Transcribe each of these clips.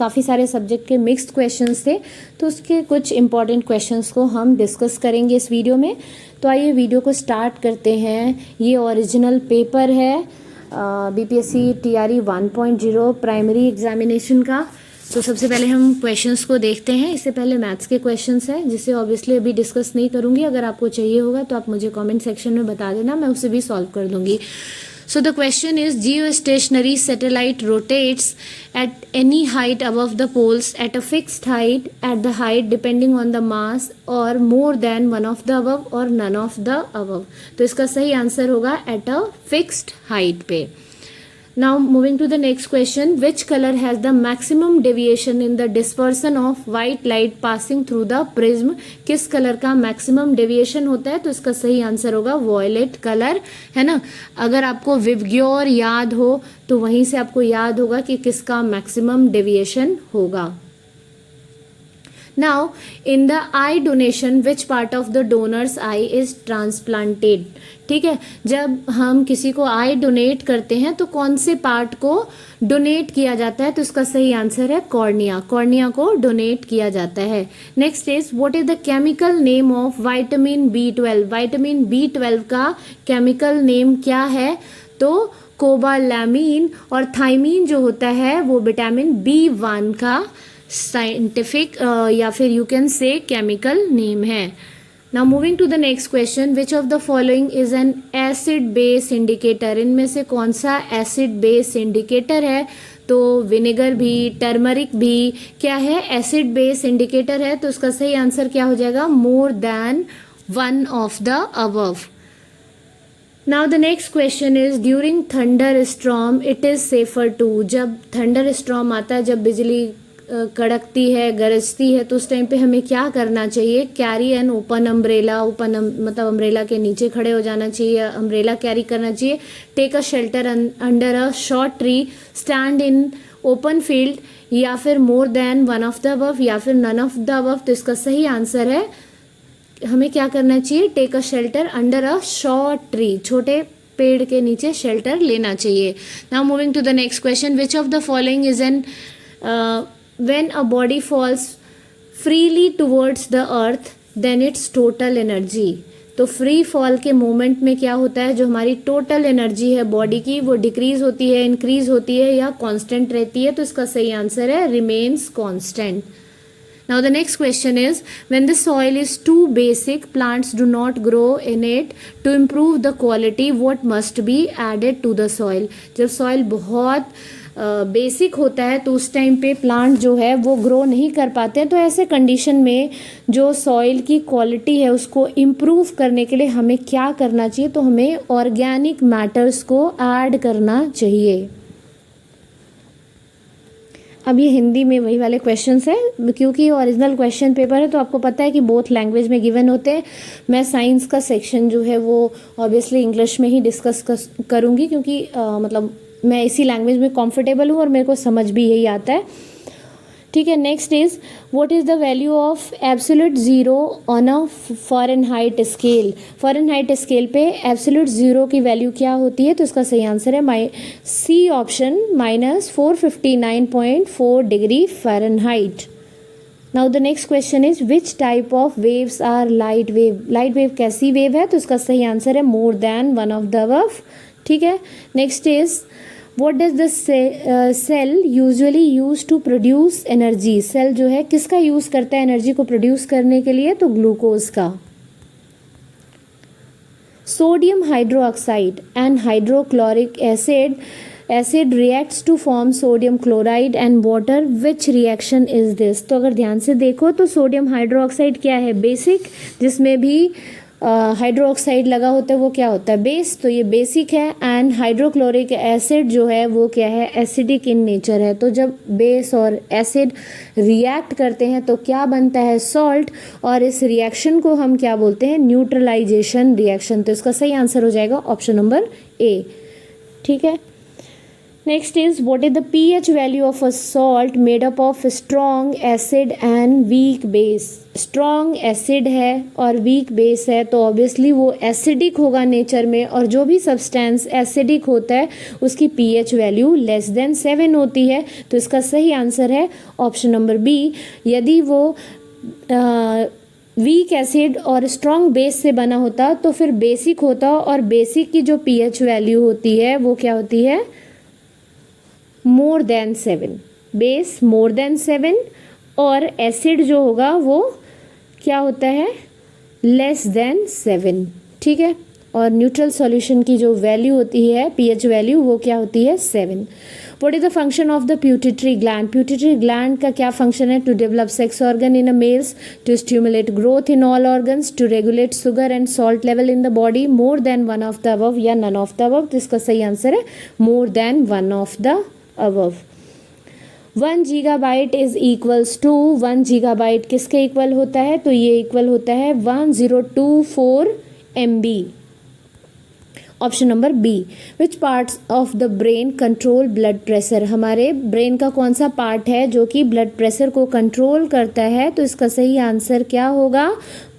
काफ़ी सारे सब्जेक्ट के मिक्स्ड क्वेश्चंस थे, तो उसके कुछ इंपॉर्टेंट क्वेश्चंस को हम डिस्कस करेंगे इस वीडियो में। तो आइए वीडियो को स्टार्ट करते हैं। ये ओरिजिनल पेपर है BPSC TRE 1.0 प्राइमरी एग्जामिनेशन का। तो सबसे पहले हम क्वेश्चंस को देखते हैं। इससे पहले मैथ्स के क्वेश्चंस हैं जिसे ऑब्वियसली अभी डिस्कस नहीं करूँगी। अगर आपको चाहिए होगा तो आप मुझे कमेंट सेक्शन में बता देना, मैं उसे भी सॉल्व कर दूँगी। So the question is, geostationary satellite rotates at any height above the poles at a fixed height at the height depending on the mass or more than one of the above or none of the above। तो इसका सही answer होगा at a fixed height पे। Now moving to the next question, which color has the maximum deviation in the dispersion of white light passing through the prism? किस colour का maximum deviation होता है? तो इसका सही आंसर होगा वॉयलेट कलर, है ना। अगर आपको विवग्योर याद हो तो वहीं से आपको याद होगा कि किसका मैक्सिमम डेविएशन होगा। Now in the eye donation, which part of the donor's eye is transplanted? ठीक है, जब हम किसी को आई डोनेट करते हैं तो कौन से पार्ट को डोनेट किया जाता है? तो इसका सही आंसर है कॉर्निया। कॉर्निया को डोनेट किया जाता है। Next is, what is the chemical name of vitamin B12? Vitamin B12 का केमिकल नेम क्या है? तो कोबालैमिन। और थाइमीन जो होता है वो विटामिन B1 का साइंटिफिक या फिर you can say chemical name है। Now moving to the next question, which of the following is an acid base indicator? इनमें से कौन सा एसिड बेस इंडिकेटर है? तो विनेगर भी, टर्मरिक भी क्या है? एसिड बेस इंडिकेटर है। तो उसका सही आंसर क्या हो जाएगा? More than one of the above. Now the next question is, during thunderstorm it is safer to? जब थंडर स्टॉर्म आता है, जब बिजली कड़कती है, गरजती है, तो उस टाइम पे हमें क्या करना चाहिए? Carry an open umbrella. मतलब अम्ब्रेला के नीचे खड़े हो जाना चाहिए, अम्ब्रेला कैरी करना चाहिए। Take a shelter under a short tree, stand in open field, या फिर more than one of the above, या फिर नन ऑफ द अबव। तो इसका सही आंसर है, हमें क्या करना चाहिए? Take a shelter under a short tree, छोटे पेड़ के नीचे शेल्टर लेना चाहिए। Now moving to the next question, which of the following is an when a body falls freely towards the earth then its total energy? तो free fall के moment में क्या होता है? जो हमारी टोटल एनर्जी है बॉडी की वो डिक्रीज होती है, इंक्रीज होती है, या कांस्टेंट रहती है? तो इसका सही आंसर है remains constant. Now the next question is, when the soil is too basic, plants do not grow in it. To improve the quality, what must be added to the soil? जब soil बहुत basic होता है तो उस time पे plant जो है वो ग्रो नहीं कर पाते हैं। तो ऐसे कंडीशन में जो सॉइल की क्वालिटी है उसको इम्प्रूव करने के लिए हमें क्या करना चाहिए? तो हमें ऑर्गेनिक मैटर्स को ऐड करना चाहिए। अब ये हिंदी में वही वाले क्वेश्चंस हैं, क्योंकि ये ओरिजिनल क्वेश्चन पेपर है तो आपको पता है कि बोथ लैंग्वेज में गिवन होते हैं। मैं साइंस का सेक्शन जो है वो ऑब्वियसली इंग्लिश में ही डिस्कस करूँगी, क्योंकि मतलब मैं इसी लैंग्वेज में कंफर्टेबल हूँ और मेरे को समझ भी यही आता है। ठीक है, next is, what is the value of absolute zero on a Fahrenheit scale? Fahrenheit scale पे एब्सोल्यूट ज़ीरो की वैल्यू क्या होती है? तो इसका सही आंसर है C option, -459.4 degree Fahrenheit. Now the next question is, which type of waves are light wave? Light wave कैसी वेव है? तो इसका सही आंसर है more than one of the above. ठीक है, next is, What does the cell usually use to produce energy? Cell जो है किसका यूज करता है एनर्जी को प्रोड्यूस करने के लिए? तो ग्लूकोज का। Sodium hydroxide and hydrochloric acid reacts to form sodium chloride and water. Which reaction is this? तो अगर ध्यान से देखो तो सोडियम हाइड्रोक्साइड क्या है? बेसिक, जिसमें भी हाइड्रोक्साइड लगा होता है वो क्या होता है? बेस। तो ये बेसिक है। एंड हाइड्रोक्लोरिक एसिड जो है वो क्या है? एसिडिक इन नेचर है। तो जब बेस और एसिड रिएक्ट करते हैं तो क्या बनता है? सॉल्ट। और इस रिएक्शन को हम क्या बोलते हैं? Neutralisation reaction. तो इसका सही आंसर हो जाएगा ऑप्शन नंबर ए। ठीक है, next is what is the pH value of a salt made up of strong acid and weak base. Strong acid है और वीक बेस है तो ऑब्वियसली वो एसिडिक होगा नेचर में, और जो भी सब्सटेंस एसिडिक होता है उसकी पीएच वैल्यू लेस देन 7 होती है। तो इसका सही आंसर है ऑप्शन नंबर बी। यदि वो वीक एसिड और स्ट्रॉन्ग बेस से बना होता तो फिर बेसिक होता, और बेसिक की जो पीएच वैल्यू होती है वो क्या होती है, more then 7। Base more than 7 और एसिड जो होगा वो क्या होता है, लेस देन 7। ठीक है, और न्यूट्रल सॉल्यूशन की जो वैल्यू होती है पीएच वैल्यू वो क्या होती है, 7। What is the function of the pituitary gland. Pituitary gland का क्या फंक्शन है, to develop sex organ in a males, to stimulate growth in all organs, to regulate sugar and salt level in the body, more than one of the above या none of the above. तो इसका सही answer है more than one of the above. 1 gigabyte is equals to, 1 gigabyte किसके equal होता है, तो ये इक्वल होता है 1024 MB। Option number B. Which parts of the brain control blood pressure. हमारे ब्रेन का कौन सा पार्ट है जो कि ब्लड प्रेशर को कंट्रोल करता है, तो इसका सही आंसर क्या होगा,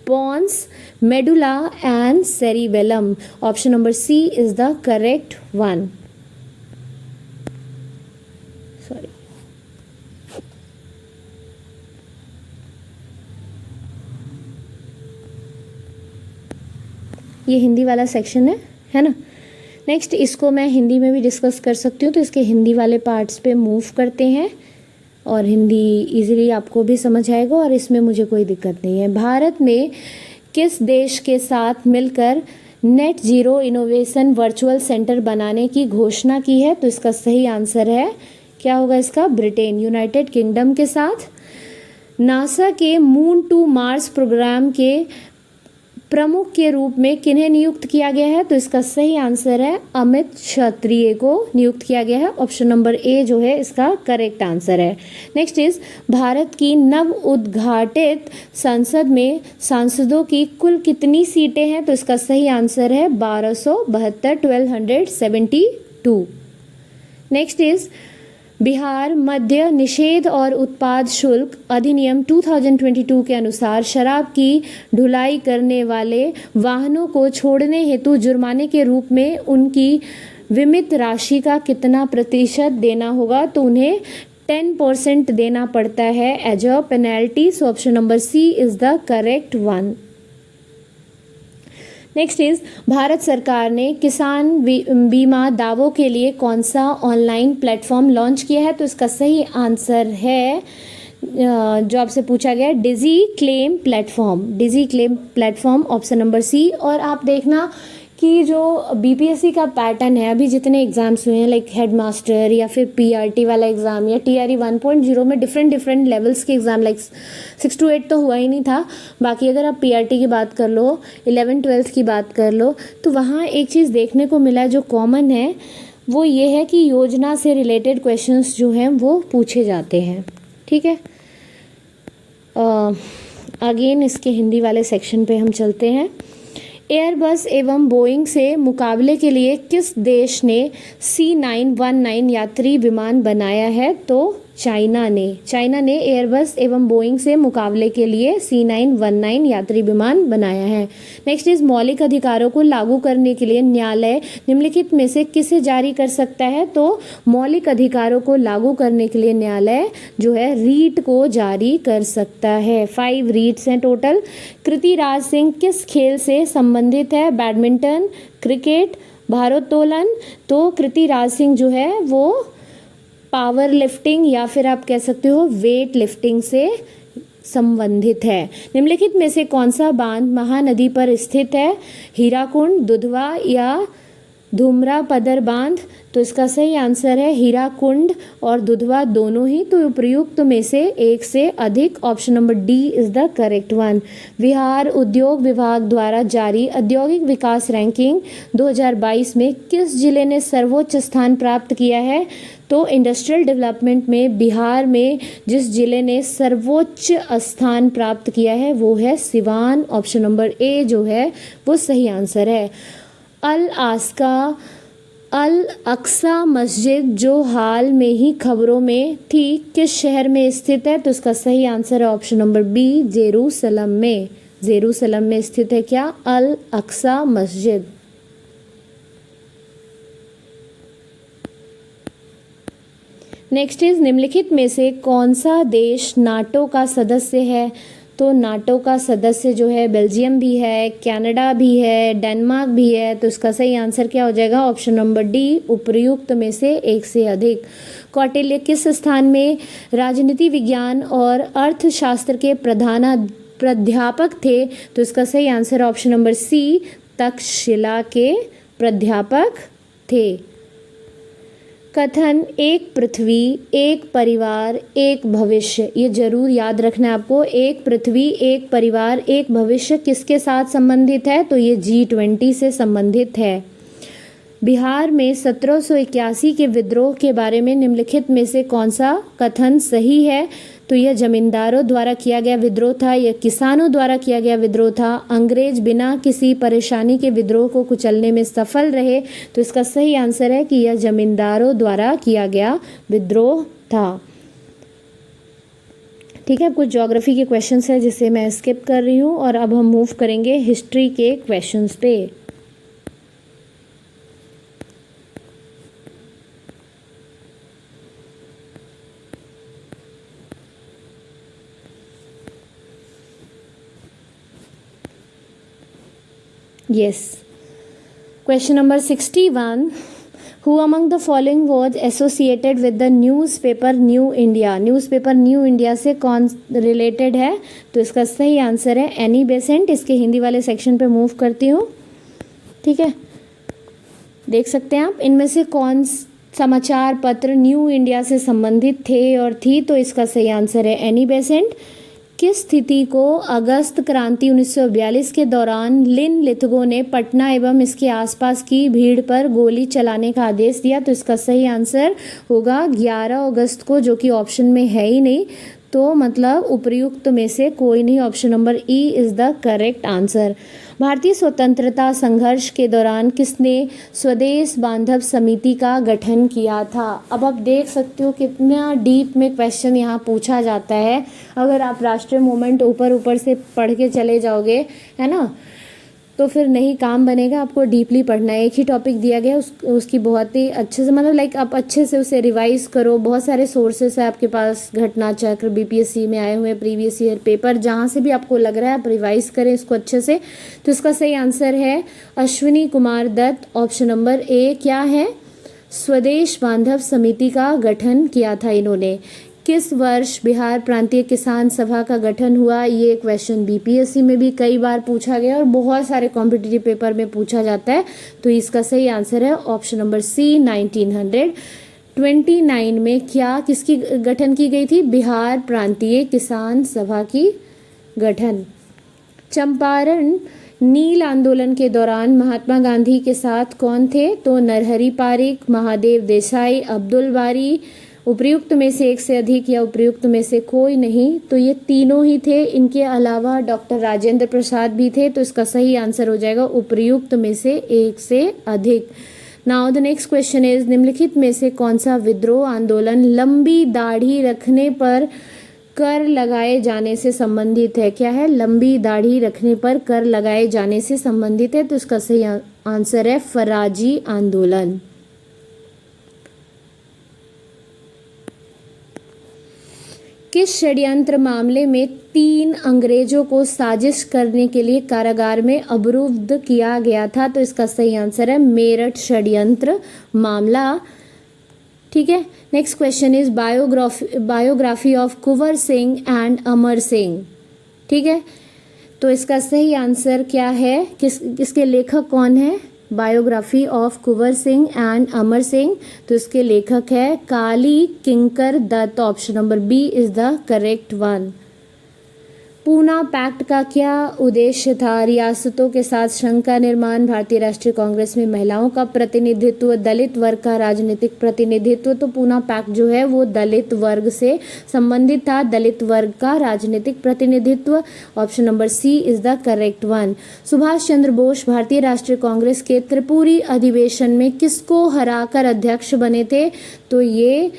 pons, medulla and cerebellum. Option number C is the correct one. Sorry, ये हिंदी वाला सेक्शन है ना। नेक्स्ट इसको मैं हिंदी में भी डिस्कस कर सकती हूँ, तो इसके हिंदी वाले पार्ट्स पे मूव करते हैं और हिंदी इजीली आपको भी समझ आएगा और इसमें मुझे कोई दिक्कत नहीं है। भारत ने किस देश के साथ मिलकर net zero innovation virtual centre बनाने की घोषणा की है, तो इसका सही आंसर है क्या होगा इसका, ब्रिटेन, यूनाइटेड किंगडम के साथ। नासा के मून टू मार्स प्रोग्राम के प्रमुख के रूप में किन्हें नियुक्त किया गया है, तो इसका सही आंसर है अमित क्षत्रिय को नियुक्त किया गया है। ऑप्शन नंबर ए जो है इसका करेक्ट आंसर है। नेक्स्ट इज भारत की नव उद्घाटित संसद में सांसदों की कुल कितनी सीटें हैं, तो इसका सही आंसर है 1272। नेक्स्ट इज बिहार मद्य निषेध और उत्पाद शुल्क अधिनियम 2022 के अनुसार शराब की ढुलाई करने वाले वाहनों को छोड़ने हेतु जुर्माने के रूप में उनकी विमित राशि का कितना प्रतिशत देना होगा, तो उन्हें 10% देना पड़ता है as a penalty. So option number C is the correct one. Next is Bharat सरकार ने किसान बीमा दावों के लिए कौन सा ऑनलाइन प्लेटफॉर्म लॉन्च किया है, तो इसका सही आंसर है जो आपसे पूछा गया digi claim platform, option number C. और आप देखना कि जो बीपीएससी का पैटर्न है, अभी जितने एग्जाम्स हुए हैं लाइक हेडमास्टर या फिर पीआरटी वाला एग्ज़ाम या टीआरई 1.0 में डिफरेंट लेवल्स के एग्ज़ाम लाइक 6 to 8 तो हुआ ही नहीं था। बाकी अगर आप पीआरटी की बात कर लो, 11-12 की बात कर लो, तो वहाँ एक चीज़ देखने को मिला जो कॉमन है, वो ये है कि योजना से रिलेटेड क्वेश्चंस जो हैं वो पूछे जाते हैं। ठीक है, अगेन इसके हिंदी वाले सेक्शन पे हम चलते हैं। एयरबस एवं बोइंग से मुकाबले के लिए किस देश ने C919 यात्री विमान बनाया है, तो चाइना ने एयरबस एवं बोइंग से मुकाबले के लिए C919 यात्री विमान बनाया है। नेक्स्ट इज मौलिक अधिकारों को लागू करने के लिए न्यायालय निम्नलिखित में से किसे जारी कर सकता है, तो मौलिक अधिकारों को लागू करने के लिए न्यायालय जो है रीट को जारी कर सकता है। 5 रीट्स हैं टोटल। कृति राज सिंह किस खेल से संबंधित है, बैडमिंटन, क्रिकेट, भारोत्तोलन। तो कृति राज सिंह जो है वो पावर लिफ्टिंग या फिर आप कह सकते हो वेट लिफ्टिंग से संबंधित है। निम्नलिखित में से कौन सा बांध महानदी पर स्थित है, हीराकुंड, दुधवा या धूमरापदर बांध। तो इसका सही आंसर है हीराकुंड और दुधवा दोनों ही। तो उपयुक्त में से एक से अधिक, option number D is the correct one. Bihar उद्योग विभाग द्वारा जारी औद्योगिक विकास रैंकिंग 2022 में किस जिले ने सर्वोच्च स्थान प्राप्त किया है, तो इंडस्ट्रियल डेवलपमेंट में बिहार में जिस जिले ने सर्वोच्च स्थान प्राप्त किया है वो है सिवान। ऑप्शन नंबर ए जो है वो सही आंसर है। अल आस्का अल अक्सा मस्जिद जो हाल में ही खबरों में थी किस शहर में स्थित है? तो इसका सही आंसर है ऑप्शन नंबर बी, जेरूसलम में। जेरूसलम में स्थित है क्या? अल अक्सा मस्जिद। नेक्स्ट इज निम्नलिखित में से कौन सा देश नाटो का सदस्य है? तो नाटो का सदस्य जो है बेल्जियम भी है, कनाडा भी है, डेनमार्क भी है। तो इसका सही आंसर क्या हो जाएगा? ऑप्शन नंबर डी, उपर्युक्त में से एक से अधिक। कौटिल्य किस स्थान में राजनीति विज्ञान और अर्थशास्त्र के प्राध्यापक थे? तो इसका सही answer option number C, Takshashila के प्राध्यापक थे। कथन एक पृथ्वी एक परिवार एक भविष्य, ये जरूर याद रखना है आपको। एक पृथ्वी एक परिवार एक भविष्य किसके साथ संबंधित है? तो ये G20 से संबंधित है। बिहार में 1781 के विद्रोह के बारे में निम्नलिखित में से कौन सा कथन सही है? तो यह जमींदारों द्वारा किया गया विद्रोह था, यह किसानों द्वारा किया गया विद्रोह था, अंग्रेज बिना किसी परेशानी के विद्रोह को कुचलने में सफल रहे। तो इसका सही आंसर है कि यह जमींदारों द्वारा किया गया विद्रोह था। ठीक है, कुछ ज्योग्राफी के क्वेश्चंस हैं जिसे मैं स्किप कर रही हूँ और अब हम मूव करेंगे हिस्ट्री के क्वेश्चंस पे। Yes. Question number 61. Who among the following was associated with the newspaper New India? Newspaper new India से कौन रिलेटेड है? तो इसका सही आंसर है एनी बेसेंट। इसके हिंदी वाले सेक्शन पे मूव करती हूँ। ठीक है, देख सकते हैं आप इनमें से कौन समाचार पत्र न्यू इंडिया से संबंधित थे और थी। तो इसका सही आंसर है एनी बेसेंट। किस स्थिति को अगस्त क्रांति 1942 के दौरान लिन लिथगो ने पटना एवं इसके आसपास की भीड़ पर गोली चलाने का आदेश दिया? तो इसका सही आंसर होगा 11 अगस्त को, जो कि ऑप्शन में है ही नहीं। तो मतलब उपर्युक्त में से कोई नहीं। Option number E is the correct answer. भारतीय स्वतंत्रता संघर्ष के दौरान किसने स्वदेश बांधव समिति का गठन किया था? अब आप देख सकते हो कितना डीप में क्वेश्चन यहाँ पूछा जाता है। अगर आप राष्ट्रीय मूवमेंट ऊपर ऊपर से पढ़ के चले जाओगे, है ना, तो फिर नहीं काम बनेगा। आपको डीपली पढ़ना है। एक ही टॉपिक दिया गया उसकी बहुत ही अच्छे से, मतलब लाइक आप अच्छे से उसे रिवाइज करो। बहुत सारे सोर्सेस है आपके पास, घटना चक्र, BPSC में आए हुए प्रीवियस ईयर पेपर, जहाँ से भी आपको लग रहा है आप रिवाइज करें इसको अच्छे से। तो इसका सही आंसर है Ashwini Kumar Dutt. Option number A क्या है? स्वदेश बांधव समिति का गठन किया था इन्होंने। किस वर्ष बिहार प्रांतीय किसान सभा का गठन हुआ? ये क्वेश्चन BPSC में भी कई बार पूछा गया और बहुत सारे कॉम्पिटिटिव पेपर में पूछा जाता है। तो इसका सही आंसर है ऑप्शन नंबर सी, 1929 में क्या किसकी गठन की गई थी? बिहार प्रांतीय किसान सभा की गठन। चंपारण नील आंदोलन के दौरान महात्मा गांधी के साथ कौन थे? तो नरहरि पारिक, महादेव देसाई, अब्दुल बारी। उपर्युक्त में से एक से अधिक या उपर्युक्त में से कोई नहीं। तो ये तीनों ही थे। इनके अलावा डॉक्टर राजेंद्र प्रसाद भी थे। तो इसका सही आंसर हो जाएगा उपर्युक्त में से एक से अधिक। Now the next question is निम्नलिखित में से कौन सा विद्रोह आंदोलन लंबी दाढ़ी रखने पर कर लगाए जाने से संबंधित है? क्या है? लंबी दाढ़ी रखने पर कर लगाए जाने से संबंधित है। तो इसका सही आंसर है फराजी आंदोलन। किस षड्यंत्र मामले में 3 अंग्रेजों को साजिश करने के लिए कारागार में अवरुद्ध किया गया था? तो इसका सही आंसर है मेरठ षड्यंत्र मामला। ठीक है, next question is biography of Kunwar Singh and Amar Singh. ठीक है, तो इसका सही आंसर क्या है? इसके लेखक कौन है? Biography of Kunwar Singh and Amar Singh. तो इसके लेखक है Kali Kinkar Dutt. Option number B is the correct one. Poona pact का क्या उद्देश्य था? रियासतों के साथ संघ का निर्माण, भारतीय राष्ट्रीय कांग्रेस में महिलाओं का प्रतिनिधित्व, दलित वर्ग का राजनीतिक प्रतिनिधित्व। तो पूना पैक्ट जो है वो दलित वर्ग से संबंधित था, दलित वर्ग का राजनीतिक प्रतिनिधित्व। Option number C is the correct one. Subhash Chandra Bose भारतीय राष्ट्रीय कांग्रेस के त्रिपुरी अधिवेशन में किसको हराकर अध्यक्ष बने थे? तो ये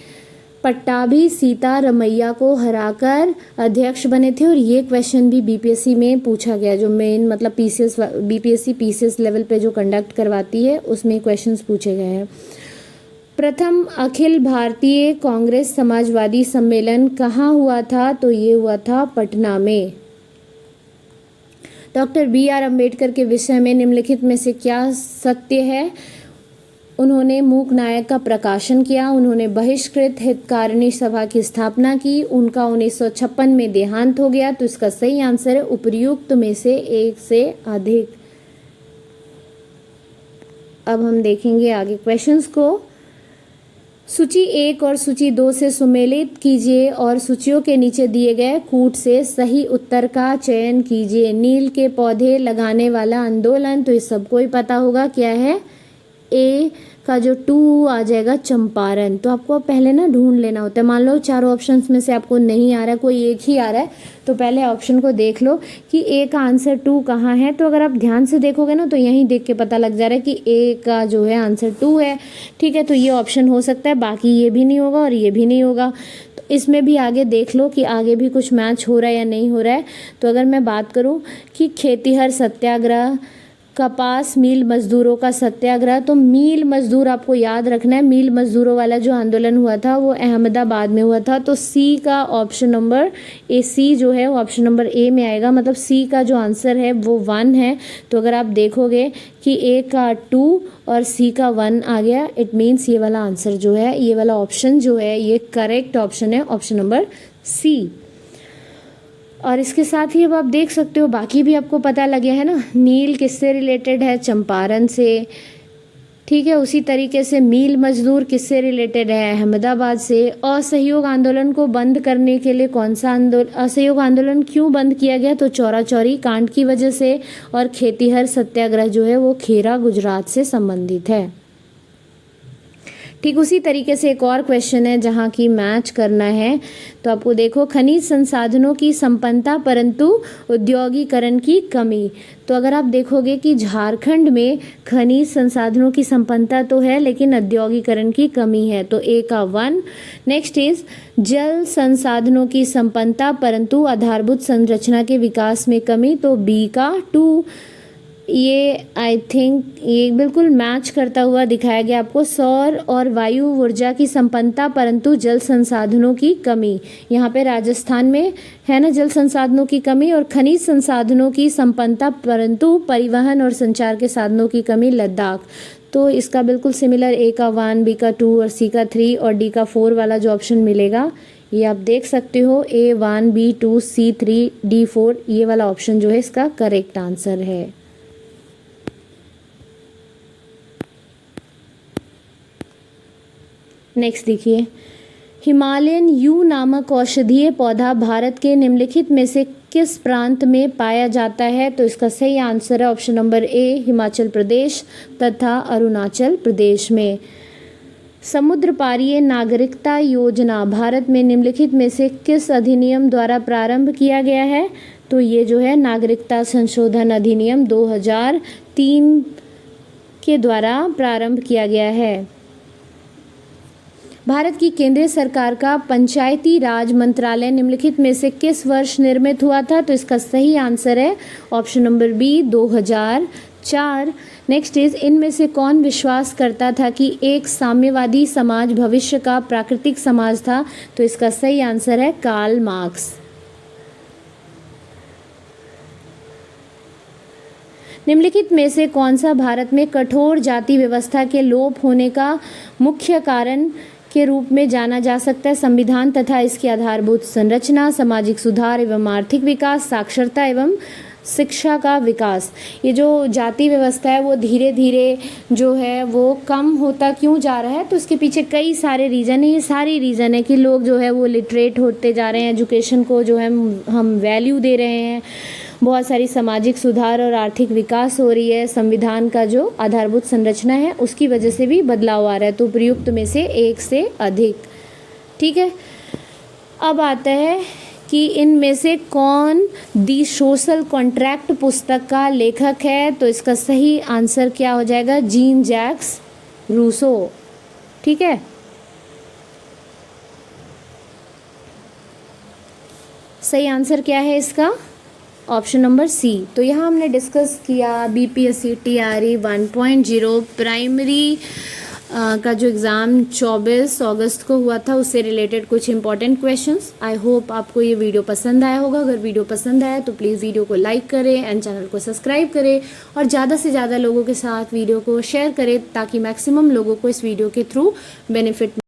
पट्टाभी सीतारमैया को हराकर अध्यक्ष बने थे। और ये क्वेश्चन भी बीपीएससी में पूछा गया, जो मेन मतलब बीपीएससी पीसीएस लेवल पे जो कंडक्ट करवाती है उसमें क्वेश्चंस पूछे गए हैं। प्रथम अखिल भारतीय कांग्रेस समाजवादी सम्मेलन कहाँ हुआ था? तो ये हुआ था पटना में। Doctor B R. अम्बेडकर के विषय में निम्नलिखित में से क्या सत्य है? उन्होंने मूक नायक का प्रकाशन किया, उन्होंने बहिष्कृत हितकारिणी सभा की स्थापना की, उनका 1956 में देहांत हो गया। तो इसका सही आंसर है उपर्युक्त में से एक से अधिक। अब हम देखेंगे आगे क्वेश्चंस को। सूची 1 और सूची 2 से सुमेलित कीजिए और सूचियों के नीचे दिए गए कूट से सही उत्तर का चयन कीजिए। नील के पौधे लगाने वाला आंदोलन, तो ये सबको ही पता होगा क्या है। ए का जो 2 आ जाएगा चंपारण। तो आपको पहले ना ढूंढ लेना होता है। मान लो चारों ऑप्शंस में से आपको नहीं आ रहा है, कोई एक ही आ रहा है, तो पहले ऑप्शन को देख लो कि ए का आंसर 2 कहाँ है। तो अगर आप ध्यान से देखोगे ना तो यहीं देख के पता लग जा रहा है कि ए का जो है आंसर 2 है। ठीक है, तो ये ऑप्शन हो सकता है, बाकी ये भी नहीं होगा और ये भी नहीं होगा। तो इसमें भी आगे देख लो कि आगे भी कुछ मैच हो रहा है या नहीं हो रहा है। तो अगर मैं बात करूँ कि खेतिहर सत्याग्रह, कपास मिल मजदूरों का सत्याग्रह, तो मिल मजदूर आपको याद रखना है। मिल मजदूरों वाला जो आंदोलन हुआ था वो अहमदाबाद में हुआ था। तो सी का ऑप्शन नंबर ए, सी जो है वो ऑप्शन नंबर ए में आएगा। मतलब सी का जो आंसर है वो 1 है। तो अगर आप देखोगे कि ए का 2 और सी का 1 आ गया, इट मीन्स ये वाला आंसर जो है, ये वाला ऑप्शन जो है ये करेक्ट ऑप्शन है, ऑप्शन नंबर सी। और इसके साथ ही अब आप देख सकते हो बाकी भी आपको पता लग गया है ना। नील किससे रिलेटेड है? चंपारण से। ठीक है, उसी तरीके से मील मजदूर किससे रिलेटेड है? अहमदाबाद से। असहयोग आंदोलन को बंद करने के लिए कौन सा असहयोग आंदोलन क्यों बंद किया गया? तो चौरा चौरी कांड की वजह से। और खेतिहर सत्याग्रह जो है वो खेरा गुजरात से संबंधित है। ठीक उसी तरीके से एक और क्वेश्चन है जहाँ की मैच करना है। तो आपको देखो, खनिज संसाधनों की संपन्नता परंतु औद्योगिकरण की कमी। तो अगर आप देखोगे कि झारखंड में खनिज संसाधनों की संपन्नता तो है लेकिन औद्योगिकरण की कमी है। तो ए का 1। नेक्स्ट इज जल संसाधनों की संपन्नता परंतु आधारभूत संरचना के विकास में कमी। तो बी का 2। ये आई थिंक ये बिल्कुल मैच करता हुआ दिखाया गया आपको। सौर और वायु ऊर्जा की संपन्नता परंतु जल संसाधनों की कमी। यहाँ पे राजस्थान में है ना जल संसाधनों की कमी। और खनिज संसाधनों की संपन्नता परंतु परिवहन और संचार के साधनों की कमी लद्दाख। तो इसका बिल्कुल सिमिलर ए का 1, बी का 2 और सी का 3 और डी का 4 वाला जो ऑप्शन मिलेगा ये आप देख सकते हो। ए 1, बी 2, सी 3, डी 4 ये वाला ऑप्शन जो है इसका करेक्ट आंसर है। नेक्स्ट देखिए, हिमालयन यू नामक औषधीय पौधा भारत के निम्नलिखित में से किस प्रांत में पाया जाता है? तो इसका सही आंसर है ऑप्शन नंबर ए, हिमाचल प्रदेश तथा अरुणाचल प्रदेश में। समुद्र पारीय नागरिकता योजना भारत में निम्नलिखित में से किस अधिनियम द्वारा प्रारंभ किया गया है? तो ये जो है नागरिकता संशोधन अधिनियम 2003 के द्वारा प्रारंभ किया गया है। भारत की केंद्रीय सरकार का पंचायती राज मंत्रालय निम्नलिखित में से किस वर्ष निर्मित हुआ था? तो इसका सही आंसर है option number B, 2004। Next is इनमें से कौन विश्वास करता था कि एक साम्यवादी समाज भविष्य का प्राकृतिक समाज था? तो इसका सही आंसर है कार्ल मार्क्स। निम्नलिखित में से कौन सा भारत में कठोर जाति व्यवस्था के लोप होने का मुख्य कारण के रूप में जाना जा सकता है? संविधान तथा इसकी आधारभूत संरचना, सामाजिक सुधार एवं आर्थिक विकास, साक्षरता एवं शिक्षा का विकास। ये जो जाति व्यवस्था है वो धीरे धीरे जो है वो कम होता क्यों जा रहा है, तो इसके पीछे कई सारे रीज़न है। ये सारी रीज़न है कि लोग जो है वो लिटरेट होते जा रहे हैं, एजुकेशन को जो है हम वैल्यू दे रहे हैं, बहुत सारी सामाजिक सुधार और आर्थिक विकास हो रही है, संविधान का जो आधारभूत संरचना है उसकी वजह से भी बदलाव आ रहा है। तो उपयुक्त में से एक से अधिक। ठीक है, अब आता है कि इनमें से कौन दी सोशल कॉन्ट्रैक्ट पुस्तक का लेखक है, तो इसका सही आंसर क्या हो जाएगा, जीन जैक्स रूसो। ठीक है, सही आंसर क्या है इसका, ऑप्शन नंबर सी। तो यहाँ हमने डिस्कस किया बीपीएससी टीआरई 1.0 प्राइमरी का जो एग्ज़ाम 24 अगस्त को हुआ था उससे रिलेटेड कुछ इंपॉर्टेंट क्वेश्चंस। आई होप आपको ये वीडियो पसंद आया होगा। अगर वीडियो पसंद आया तो प्लीज़ वीडियो को लाइक करें एंड चैनल को सब्सक्राइब करें और ज़्यादा से ज़्यादा लोगों के साथ वीडियो को शेयर करें ताकि मैक्सिमम लोगों को इस वीडियो के थ्रू बेनिफिट